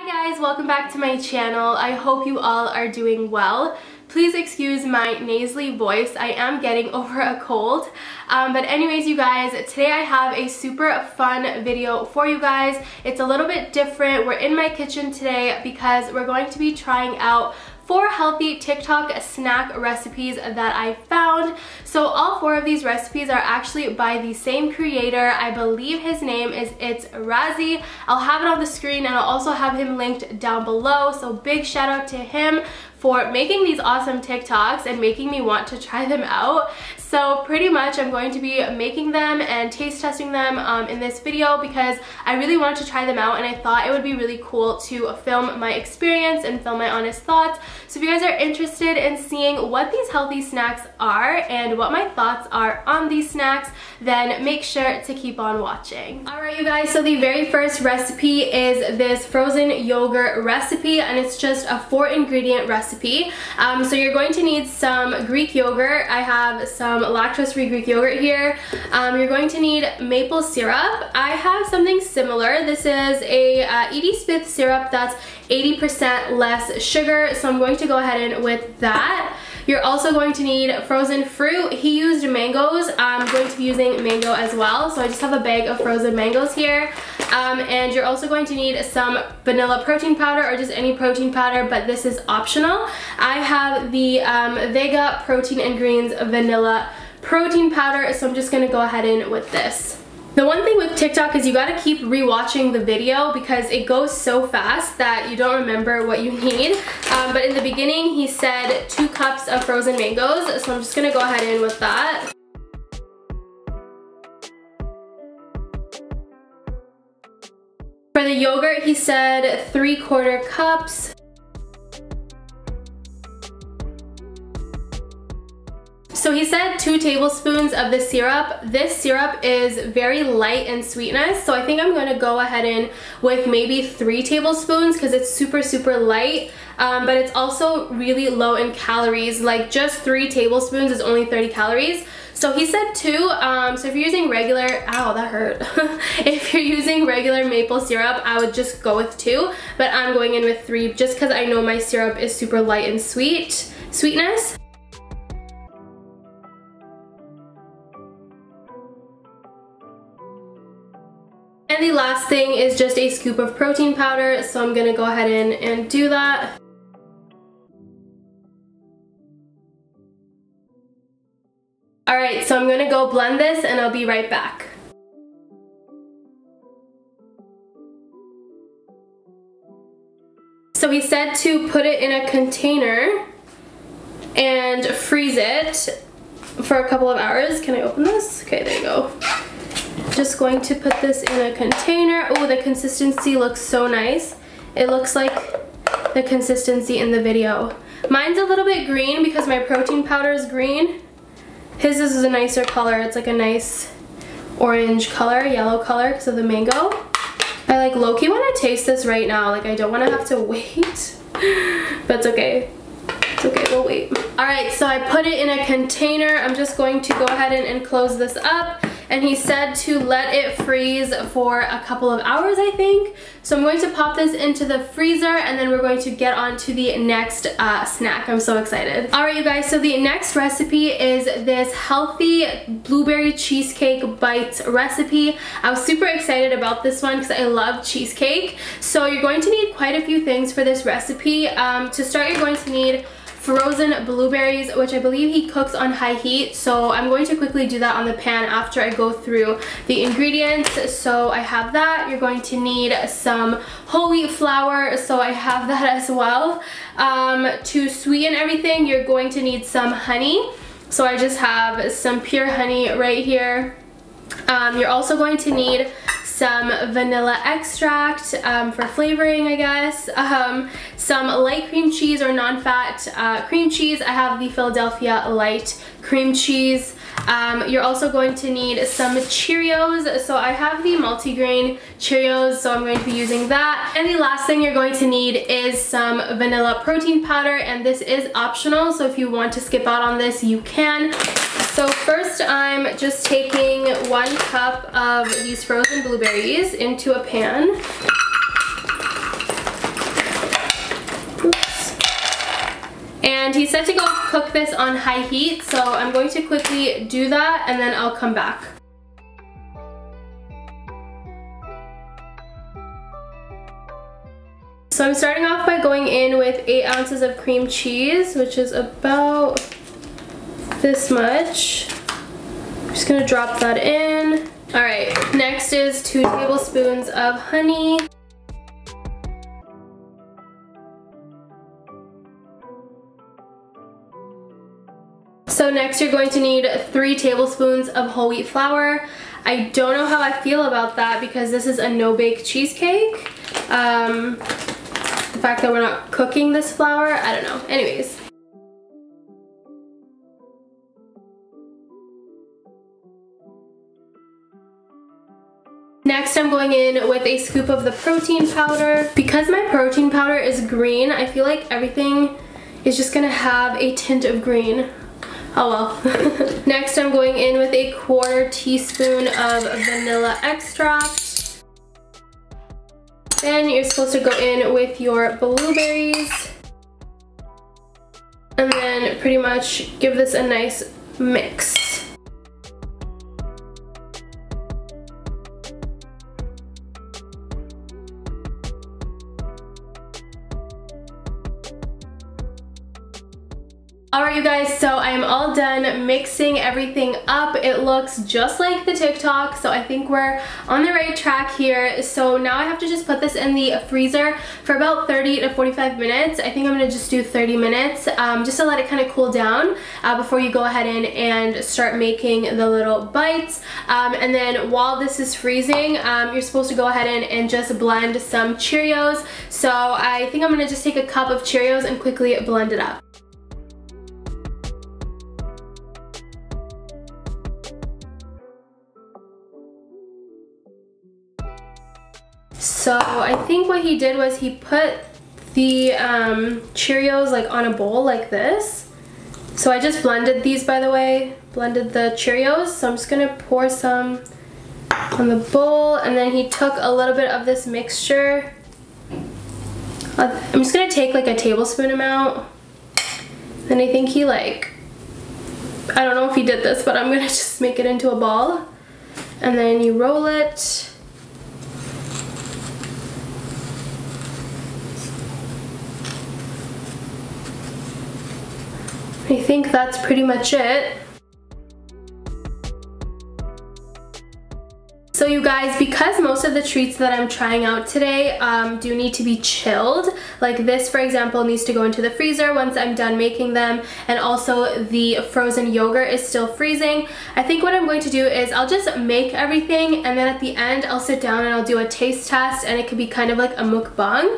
Hi guys, welcome back to my channel. I hope you all are doing well. Please excuse my nasally voice. I am getting over a cold. But anyways, you guys, today I have a super fun video for you guys. It's a little bit different. We're in my kitchen today because we're going to be trying out 4 healthy TikTok snack recipes that I found. So all 4 of these recipes are actually by the same creator. I believe his name is It's Razzie. I'll have it on the screen and I'll also have him linked down below. So big shout out to him for making these awesome TikToks and making me want to try them out. So pretty much I'm going to be making them and taste testing them in this video because I really wanted to try them out and I thought it would be really cool to film my experience and film my honest thoughts. So if you guys are interested in seeing what these healthy snacks are and what my thoughts are on these snacks, then make sure to keep on watching. Alright you guys, so the very first recipe is this frozen yogurt recipe and it's just a 4-ingredient recipe. So you're going to need some Greek yogurt. I have some lactose-free Greek yogurt here. You're going to need maple syrup. I have something similar. This is a Edie Smith syrup that's 80% less sugar, so I'm going to go ahead and with that. You're also going to need frozen fruit. He used mangoes. I'm going to be using mango as well, so I just have a bag of frozen mangoes here. And you're also going to need some vanilla protein powder or just any protein powder, but this is optional. I have the Vega Protein and Greens vanilla protein powder, so I'm just gonna go ahead in with this. The one thing with TikTok is you gotta keep rewatching the video because it goes so fast that you don't remember what you need. But in the beginning, he said 2 cups of frozen mangoes, so I'm just gonna go ahead in with that. For the yogurt, he said 3/4 cups. So he said 2 tablespoons of the syrup. This syrup is very light in sweetness, so I think I'm gonna go ahead in with maybe 3 tablespoons because it's super light, but it's also really low in calories. Like just 3 tablespoons is only 30 calories. So he said 2, so if you're using regular, ow, that hurt. If you're using regular maple syrup, I would just go with 2, but I'm going in with 3 just because I know my syrup is super light in sweetness. And the last thing is just a scoop of protein powder, so I'm gonna go ahead and do that. Alright, so I'm gonna go blend this and I'll be right back. So he said to put it in a container and freeze it for a couple of hours. Can I open this? Okay, there you go. Just going to put this in a container. Oh, the consistency looks so nice. It looks like the consistency in the video. Mine's a little bit green because my protein powder is green. His is a nicer color. It's like a nice orange color, yellow color because of the mango. I like low-key want to taste this right now. Like I don't want to have to wait, but it's okay. It's okay, we'll wait. Alright, so I put it in a container. I'm just going to go ahead and close this up. And he said to let it freeze for a couple of hours, I think. So I'm going to pop this into the freezer and then we're going to get on to the next snack. I'm so excited. Alright you guys, so the next recipe is this healthy blueberry cheesecake bites recipe. I was super excited about this one because I love cheesecake. So you're going to need quite a few things for this recipe. To start, you're going to need frozen blueberries, which I believe he cooks on high heat, so I'm going to quickly do that on the pan after I go through the ingredients. So I have that. You're going to need some whole wheat flour, so I have that as well. To sweeten everything, you're going to need some honey, so I just have some pure honey right here. You're also going to need some vanilla extract for flavoring, I guess. Some light cream cheese or non-fat cream cheese. I have the Philadelphia light cream cheese. You're also going to need some Cheerios. So I have the multigrain Cheerios, so I'm going to be using that. And the last thing you're going to need is some vanilla protein powder, and this is optional, so if you want to skip out on this, you can. So first I'm just taking 1 cup of these frozen blueberries into a pan. And he said to go cook this on high heat, so I'm going to quickly do that and then I'll come back. So I'm starting off by going in with 8 ounces of cream cheese, which is about this much. I'm just gonna drop that in. All right, next is 2 tablespoons of honey. So next you're going to need 3 tablespoons of whole wheat flour. I don't know how I feel about that because this is a no-bake cheesecake. The fact that we're not cooking this flour, I don't know. Anyways. Next, I'm going in with a scoop of the protein powder. Because my protein powder is green, I feel like everything is just gonna have a tint of green. Oh well. Next, I'm going in with a 1/4 teaspoon of vanilla extract. Then you're supposed to go in with your blueberries. And then pretty much give this a nice mix. Alright you guys, so I am all done mixing everything up. It looks just like the TikTok, so I think we're on the right track here. So now I have to just put this in the freezer for about 30 to 45 minutes. I think I'm going to just do 30 minutes just to let it kind of cool down before you go ahead in and start making the little bites. And then while this is freezing, you're supposed to go ahead in and just blend some Cheerios. So I think I'm going to just take a cup of Cheerios and quickly blend it up. So I think what he did was he put the Cheerios like on a bowl like this. So I just blended these, by the way, blended the Cheerios. So I'm just gonna pour some on the bowl, and then he took a little bit of this mixture. I'm just gonna take like a tablespoon amount. Then I think he I don't know if he did this, but I'm gonna just make it into a ball. And then you roll it. I think that's pretty much it. So you guys, because most of the treats that I'm trying out today do need to be chilled, like this for example needs to go into the freezer once I'm done making them, and also the frozen yogurt is still freezing, I think what I'm going to do is I'll just make everything, and then at the end I'll sit down and I'll do a taste test, and it could be kind of like a mukbang.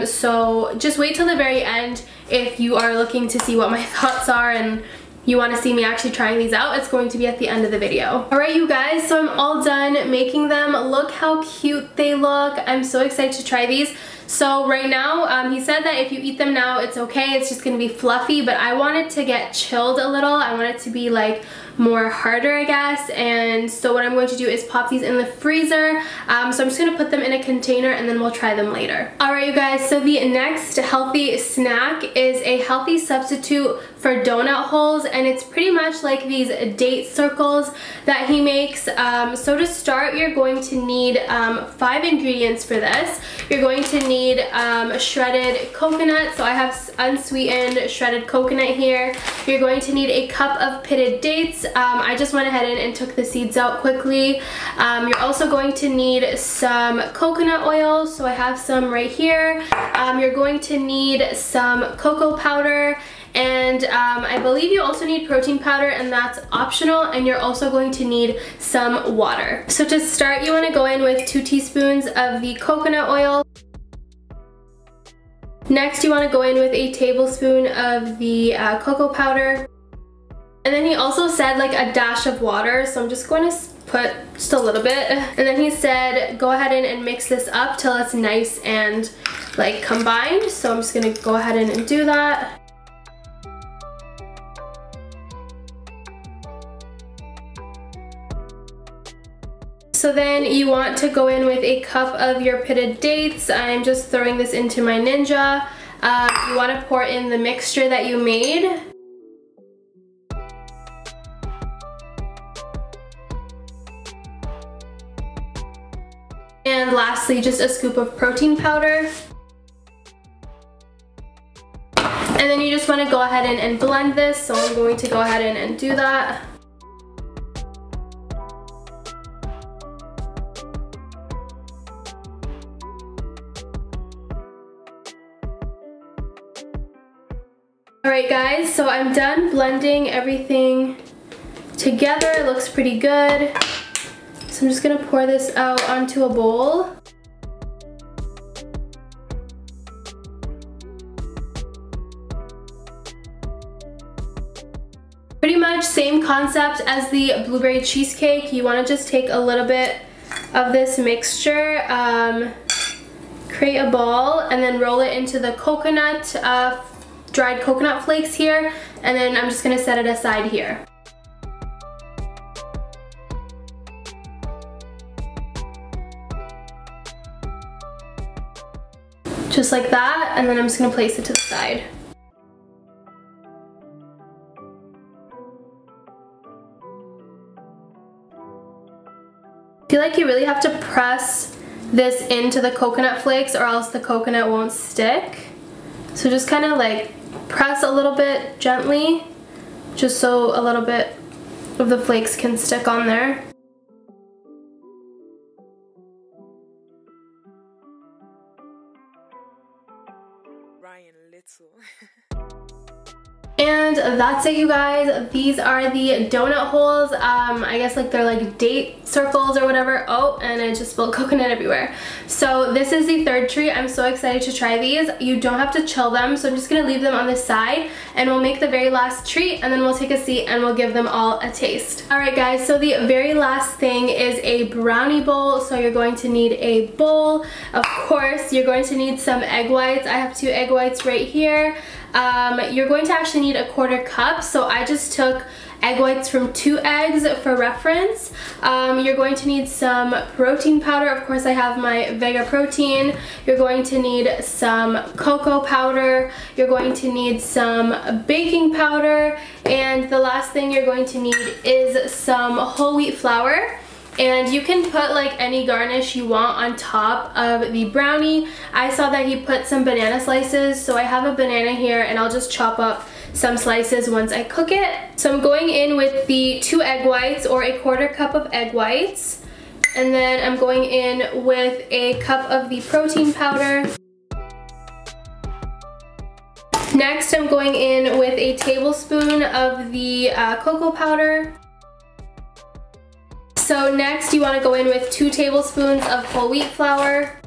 So just wait till the very end if you are looking to see what my thoughts are and you want to see me actually trying these out. It's going to be at the end of the video. Alright you guys, so I'm all done making them. Look how cute they look. I'm so excited to try these. So right now, he said that if you eat them now, it's okay. It's just going to be fluffy, but I want it to get chilled a little. I want it to be like more harder, I guess. And so what I'm going to do is pop these in the freezer. So I'm just going to put them in a container and then we'll try them later. Alright you guys, so the next healthy snack is a healthy substitute for donut holes, and it's pretty much like these date circles that he makes. So to start, you're going to need 5 ingredients for this. You're going to need shredded coconut, so I have unsweetened shredded coconut here. You're going to need a cup of pitted dates. I just went ahead and took the seeds out quickly. You're also going to need some coconut oil, so I have some right here. You're going to need some cocoa powder, and I believe you also need protein powder, and that's optional, and you're also going to need some water. So to start, you want to go in with 2 teaspoons of the coconut oil. Next, you want to go in with a tablespoon of the cocoa powder. And then he also said like a dash of water, so I'm just going to put just a little bit. And then he said go ahead and mix this up till it's nice and like combined. So I'm just going to go ahead and do that. So then you want to go in with a cup of your pitted dates. I'm just throwing this into my Ninja. you want to pour in the mixture that you made. And lastly, just a scoop of protein powder. And then you just want to go ahead and blend this, so I'm going to go ahead and do that. Alright guys, so I'm done blending everything together. It looks pretty good. So I'm just gonna pour this out onto a bowl. Pretty much same concept as the blueberry cheesecake. You wanna just take a little bit of this mixture, create a ball, and then roll it into the coconut, dried coconut flakes here, and then I'm just gonna set it aside here. Just like that, and then I'm just gonna place it to the side. I feel like you really have to press this into the coconut flakes or else the coconut won't stick. So just kind of like press a little bit gently, just so a little bit of the flakes can stick on there. And that's it, you guys. These are the donut holes. I guess like they're like date circles or whatever. Oh, and I just spilled coconut everywhere. So this is the third treat. I'm so excited to try these. You don't have to chill them, so I'm just gonna leave them on the side and we'll make the very last treat, and then we'll take a seat and we'll give them all a taste. Alright guys, so the very last thing is a brownie bowl. So you're going to need a bowl. Of course, you're going to need some egg whites. I have 2 egg whites right here. You're going to actually need a 1/4 cup, so I just took egg whites from 2 eggs for reference. You're going to need some protein powder. Of course, I have my Vega protein. You're going to need some cocoa powder. You're going to need some baking powder. And the last thing you're going to need is some whole wheat flour. And you can put like any garnish you want on top of the brownie. I saw that he put some banana slices, so I have a banana here and I'll just chop up some slices once I cook it. So I'm going in with the 2 egg whites, or a 1/4 cup of egg whites. And then I'm going in with a cup of the protein powder. Next, I'm going in with a tablespoon of the cocoa powder. So next you want to go in with 2 tablespoons of whole wheat flour.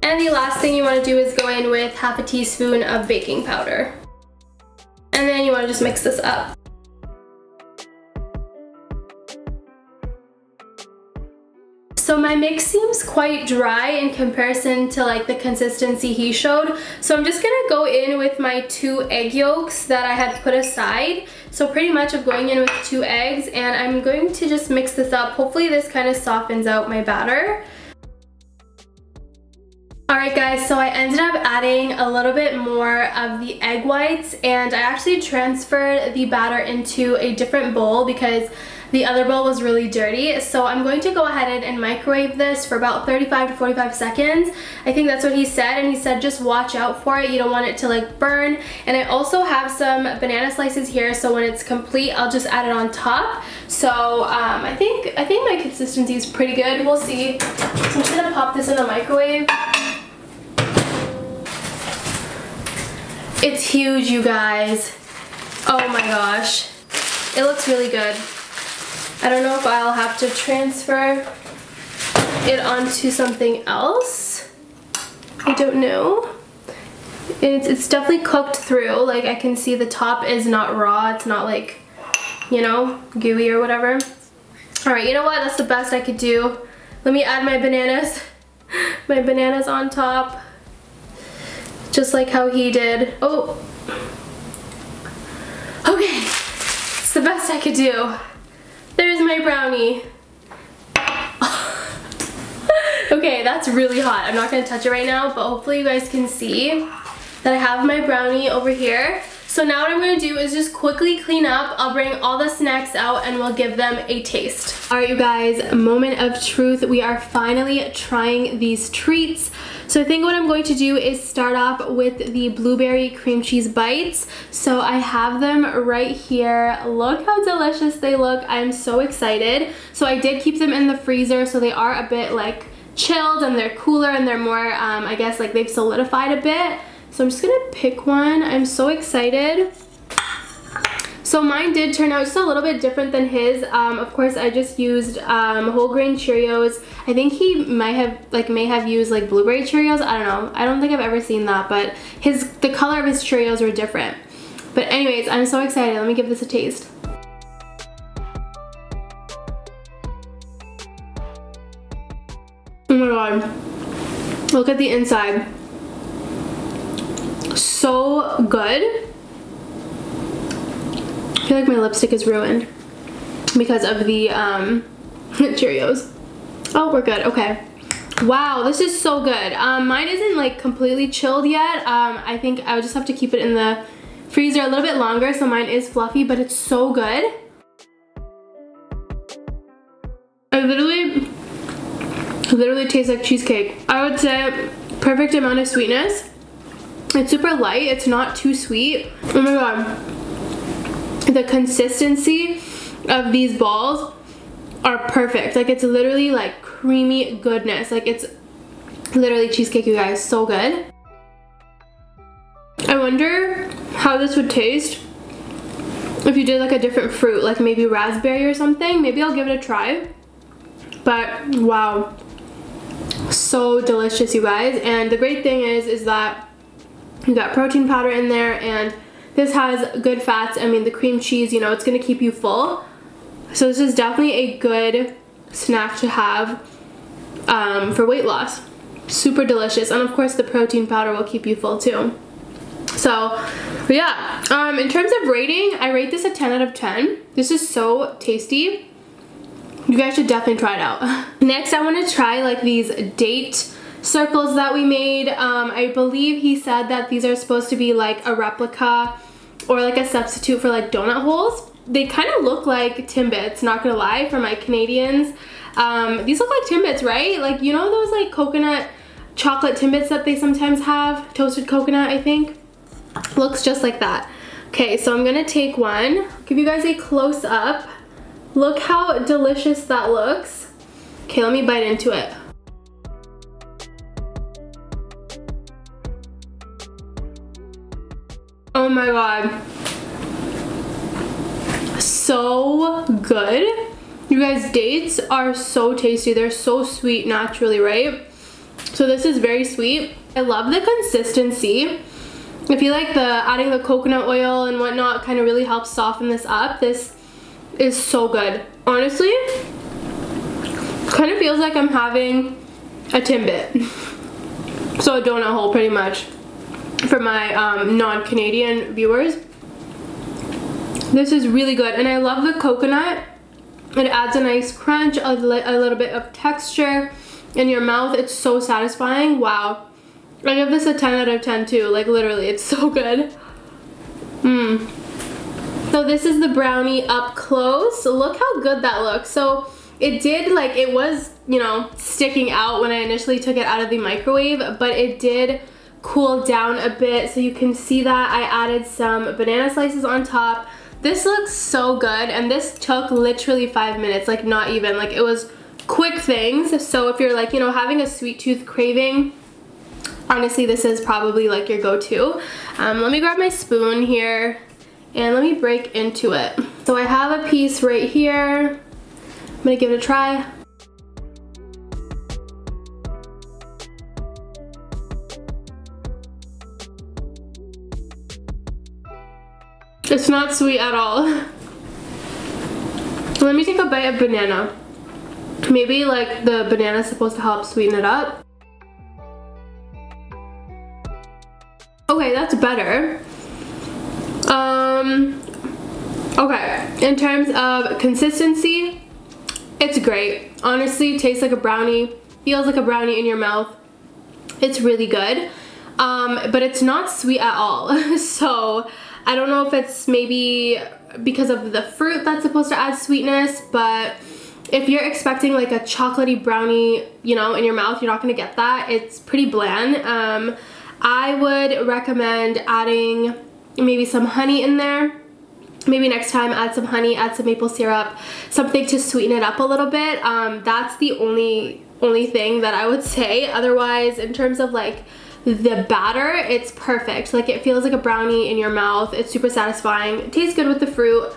And the last thing you want to do is go in with 1/2 teaspoon of baking powder. And then you want to just mix this up. So my mix seems quite dry in comparison to like the consistency he showed. So I'm just gonna go in with my 2 egg yolks that I had put aside. So pretty much I'm going in with 2 eggs, and I'm going to just mix this up. Hopefully this kind of softens out my batter. Alright guys, so I ended up adding a little bit more of the egg whites, and I actually transferred the batter into a different bowl because the other bowl was really dirty. So I'm going to go ahead and microwave this for about 35 to 45 seconds. I think that's what he said, and he said just watch out for it. You don't want it to like burn. And I also have some banana slices here, so when it's complete, I'll just add it on top. So I think my consistency is pretty good. We'll see. So I'm just gonna pop this in the microwave. It's huge, you guys. Oh my gosh. It looks really good. I don't know if I'll have to transfer it onto something else. I don't know. It's definitely cooked through. Like I can see the top is not raw. It's not like, you know, gooey or whatever. Alright, you know what? That's the best I could do. Let me add my bananas. My bananas on top. Just like how he did. Oh. Okay. It's the best I could do. There's my brownie. Okay, that's really hot. I'm not gonna touch it right now, but hopefully you guys can see that I have my brownie over here. So now what I'm gonna do is just quickly clean up. I'll bring all the snacks out and we'll give them a taste. All right, you guys, moment of truth. We are finally trying these treats. So I think what I'm going to do is start off with the blueberry cream cheese bites. So I have them right here. Look how delicious they look. I'm so excited. So I did keep them in the freezer, so they are a bit like chilled and they're cooler and they're more, I guess like they've solidified a bit. So I'm just gonna pick one. I'm so excited. So mine did turn out just a little bit different than his. Of course, I just used whole grain Cheerios. I think he may have used like blueberry Cheerios. I don't know. I don't think I've ever seen that, but the color of his Cheerios were different. But anyways, I'm so excited. Let me give this a taste. Oh my god. Look at the inside. So good. I feel like my lipstick is ruined because of the Cheerios. Oh, we're good. Okay. Wow, this is so good. Mine isn't like completely chilled yet. I think I would just have to keep it in the freezer a little bit longer, so mine is fluffy, but it's so good. I literally tastes like cheesecake. I would say perfect amount of sweetness. It's super light. It's not too sweet. Oh my god. The consistency of these balls are perfect. Like it's literally like creamy goodness. Like it's literally cheesecake, you guys. So good. I wonder how this would taste if you did like a different fruit, like maybe raspberry or something. Maybe I'll give it a try. But wow, so delicious, you guys. And the great thing is that you got protein powder in there, and this has good fats. I mean, the cream cheese, you know, it's gonna keep you full. So this is definitely a good snack to have for weight loss. Super delicious. And of course the protein powder will keep you full too. So yeah, in terms of rating, I rate this a 10 out of 10. This is so tasty. You guys should definitely try it out. Next, I want to try like these date circles that we made. I believe he said that these are supposed to be like a replica or like a substitute for like donut holes. They kind of look like Timbits, not gonna lie, for my Canadians. These look like Timbits, right? Like, you know those like coconut chocolate Timbits that they sometimes have? Toasted coconut, I think. Looks just like that. Okay, so I'm gonna take one, give you guys a close up. Look how delicious that looks. Okay, let me bite into it. Oh my god. So good. You guys, dates are so tasty. They're so sweet naturally, right? So this is very sweet. I love the consistency. I feel like adding the coconut oil and whatnot kind of really helps soften this up. This is so good. Honestly, kind of feels like I'm having a Timbit. So a donut hole pretty much for my non-Canadian viewers. This is really good, and I love the coconut. It adds a nice crunch, a little bit of texture in your mouth. It's so satisfying. Wow. I give this a 10 out of 10 too. Like literally, it's so good. So this is the brownie up close. Look how good that looks. So it did, like, it was, you know, sticking out when I initially took it out of the microwave, but it did cool down a bit. So you can see that I added some banana slices on top. This looks so good, and this took literally 5 minutes, like not even. Like it was quick things. So if you're like, you know, having a sweet tooth craving, honestly this is probably like your go-to. Let me grab my spoon here and let me break into it. So I have a piece right here. I'm gonna give it a try. It's not sweet at all. Let me take a bite of banana. Maybe like the banana's supposed to help sweeten it up. Okay, that's better. Okay, in terms of consistency, it's great. Honestly, tastes like a brownie. feels like a brownie in your mouth. It's really good, but it's not sweet at all. So I don't know if it's maybe because of the fruit that's supposed to add sweetness, but if you're expecting like a chocolatey brownie, you know, in your mouth, you're not gonna get that. It's pretty bland. I would recommend adding maybe some honey in there. Maybe next time add some honey, add some maple syrup, something to sweeten it up a little bit. That's the only thing that I would say. Otherwise, in terms of like the batter, it's perfect. Like, it feels like a brownie in your mouth. It's super satisfying. It tastes good with the fruit.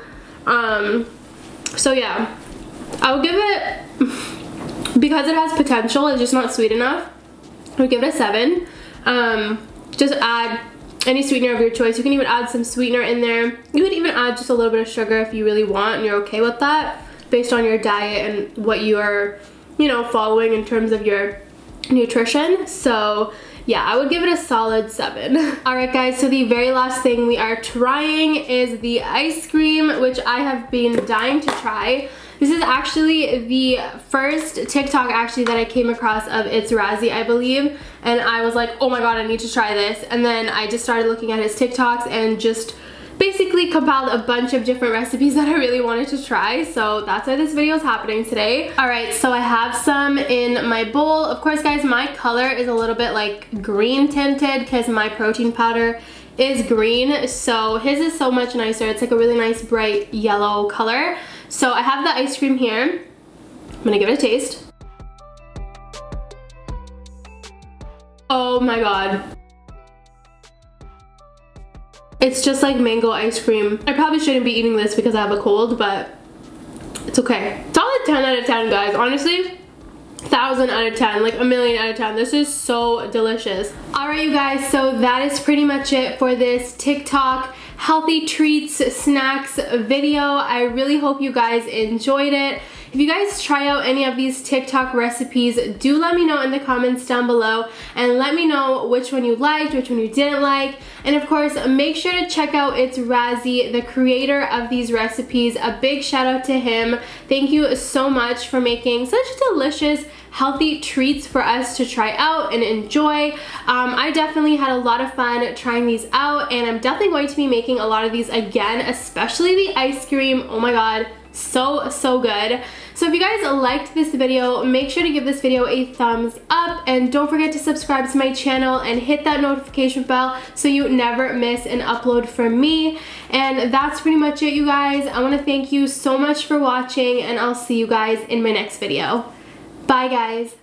So yeah, I would give it, because it has potential, it's just not sweet enough, I would give it a 7. Just add any sweetener of your choice. You can even add some sweetener in there. You could even add just a little bit of sugar if you really want and you're okay with that, based on your diet and what you are, you know, following in terms of your nutrition. So yeah, I would give it a solid 7. Alright guys, so the very last thing we are trying is the ice cream, which I have been dying to try. This is actually the first TikTok actually that I came across of It's Razzie, I believe, and I was like, oh my god, I need to try this. And then I just started looking at his TikToks and just basically compiled a bunch of different recipes that I really wanted to try. So that's why this video is happening today. Alright, so I have some in my bowl. Of course guys, my color is a little bit like green tinted because my protein powder is green, so his is so much nicer. It's like a really nice bright yellow color. So I have the ice cream here. I'm gonna give it a taste. Oh my god. It's just like mango ice cream. I probably shouldn't be eating this because I have a cold, but it's okay. Solid 10 out of 10 guys, honestly. 1,000 out of 10, like a million out of 10. This is so delicious. Alright you guys, so that is pretty much it for this TikTok healthy treats snacks video. I really hope you guys enjoyed it. If you guys try out any of these TikTok recipes, do let me know in the comments down below and let me know which one you liked, which one you didn't like. And of course, make sure to check out It's Razzie, the creator of these recipes. A big shout out to him. Thank you so much for making such delicious healthy treats for us to try out and enjoy. I definitely had a lot of fun trying these out, and I'm definitely going to be making a lot of these again, especially the ice cream. Oh my god, so good. So if you guys liked this video, make sure to give this video a thumbs up, and don't forget to subscribe to my channel and hit that notification bell so you never miss an upload from me. And that's pretty much it you guys. I want to thank you so much for watching, and I'll see you guys in my next video. Bye guys.